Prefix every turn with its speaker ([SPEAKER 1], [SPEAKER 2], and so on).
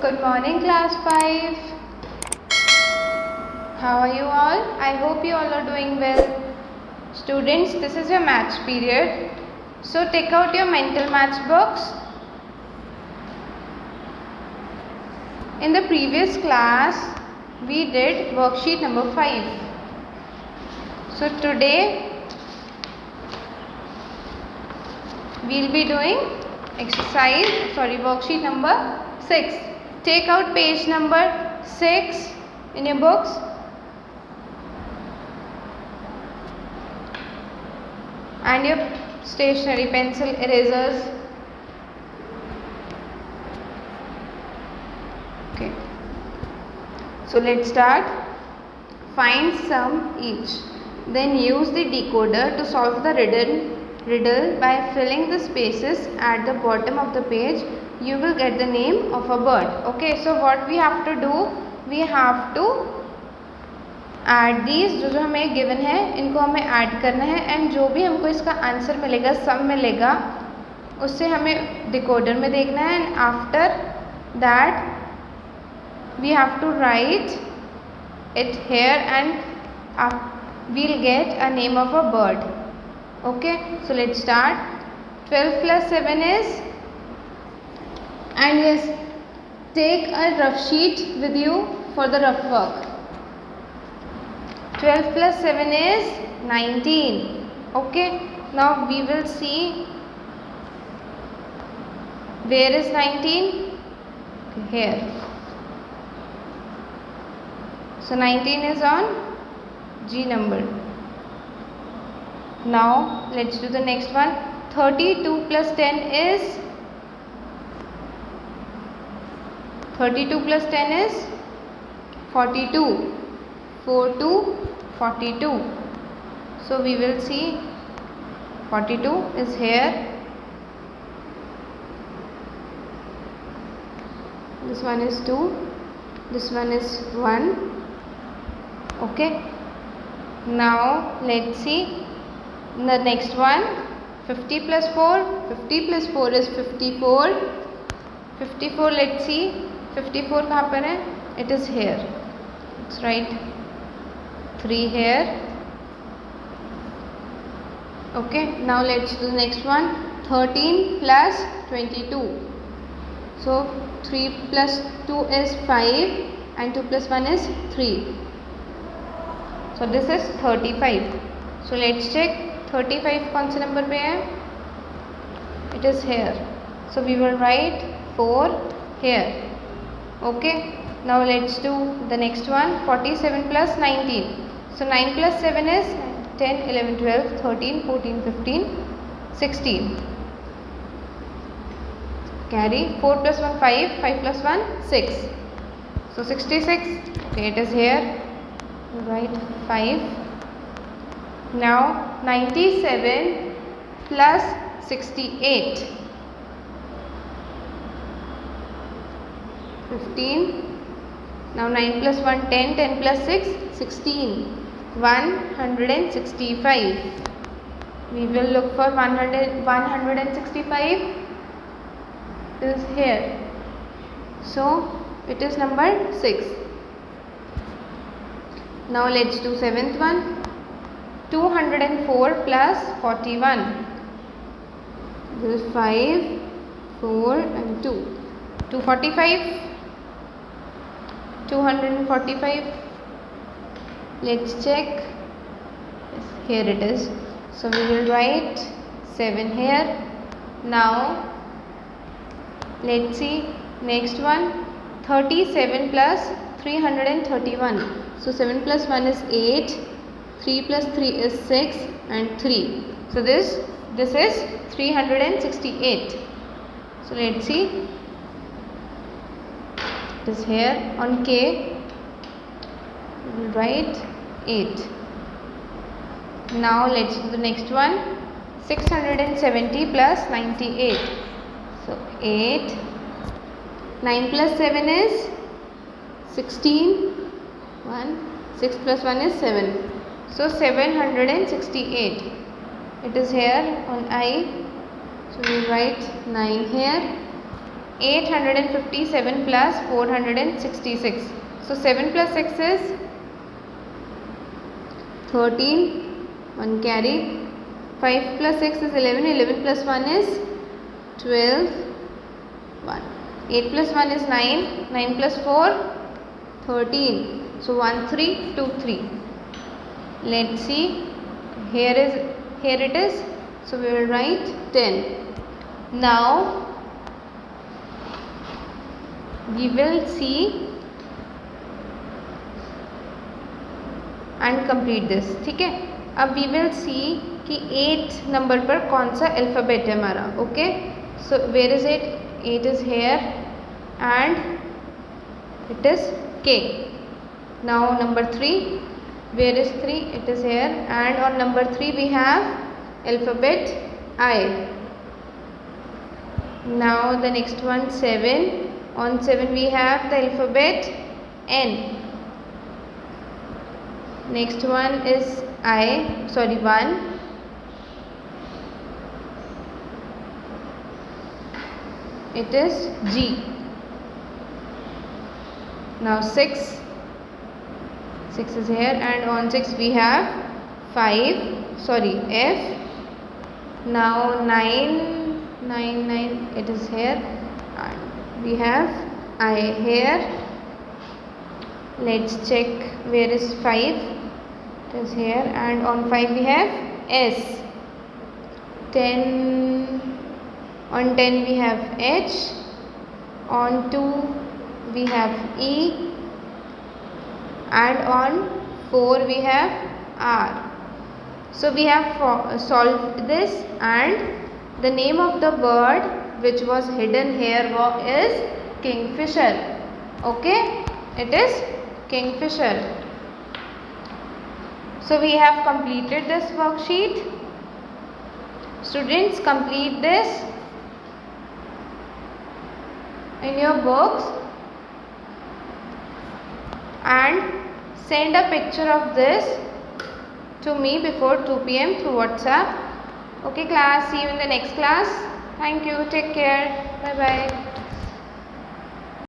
[SPEAKER 1] Good morning, class 5. How are you all? I hope you all are doing well. Students, this is your maths period. So take out your mental maths books. In the previous class, we did worksheet number 5. So today, we will be doing worksheet number 6. Take out page number 6 in your books. And your stationery, pencil, erasers. Okay. So let's start. Find sum each. Then use the decoder to solve the riddle by filling the spaces at the bottom of the page. You will get the name of a bird. Okay. So what we have to do? We have to add these जो हमें given है इनको हमें add करना है and जो भी हमको इसका आंसर मिलेगा सम मिलेगा उससे हमें डिकोडर में देखना है and after that we have to write it here and we'll get a name of a bird. Okay, so let's start. 12 + 7 is and yes, take a rough sheet with you for the rough work. 12 + 7 is 19. Okay, now we will see where is 19. Here. So 19 is on G number. Now let's do the next one. 32 + 10 is 42. 4 to 42. So we will see 42 is here. This one is 2. This one is 1. Okay. Now let's see the next one. 50 + 4. 50 + 4 is 54. 54. Let's see 54 कहाँ पर है? It is here. Let's write 3 here. Okay, now let's do the next one. 13 + 22. So 3 + 2 is 5 and 2 + 1 is 3. So this is 35. So let's check 35 कौन से number पे है? It is here. So we will write 4 here. Okay, now let's do the next one. 47 + 19. So 9 + 7 is 10, 11, 12, 13, 14, 15, 16. Carry 4 + 1 5, 5 + 1 6. So 66. Okay, it is here. Write 5. Now 97 + 68. 15. Now 9 + 1 10, 10 + 6 16. 165. We will look for 165 is here. So it is number 6. Now let's do 7th one. 204 + 41. This is 5, 4 and 2. 245. 245. Let's check. Here it is. So we will write 7 here. Now let's see next one. 37 + 331. So 7 + 1 is 8. 3 + 3 is 6 and 3. So this is 368. So let's see. It is here on K. We will write 8. Now let's do the next one. 670 + 98. So 8. 9 + 7 is 16. 1. 6 + 1 is 7. So 768. It is here on I. So we write 9 here. 857 plus 466. So 7 plus 6 is 13, 1 carry. 5 plus 6 is 11, 11 plus 1 is 12, 1. 8 plus 1 is 9, 9 plus 4, 13. So 1, 3, 2, 3. Let's see. Here it is. So we will write 10. Now we will see and complete this. ठीक है. अब we will see कि 8 number पर कौन सा alphabet है हमारा. Okay. So where is it? 8 is here and it is K. Now number 3. Where is 3? It is here and on number 3 we have alphabet I. Now the next one 7. On 7 we have the alphabet N. Next one is 1. It is G. Now 6. 6 is here and on 6 we have F. Now 9, it is here and we have I here. Let's check where is 5. It is here and on 5 we have S. 10. On 10 we have H. On 2 we have E. And on 4 we have R. So we have solved this and the name of the bird which was hidden here is kingfisher. Okay, it is kingfisher. So we have completed this worksheet. Students, complete this in your books and send a picture of this to me before 2 p.m. through WhatsApp. Okay class, see you in the next class. Thank you. Take care. Bye bye.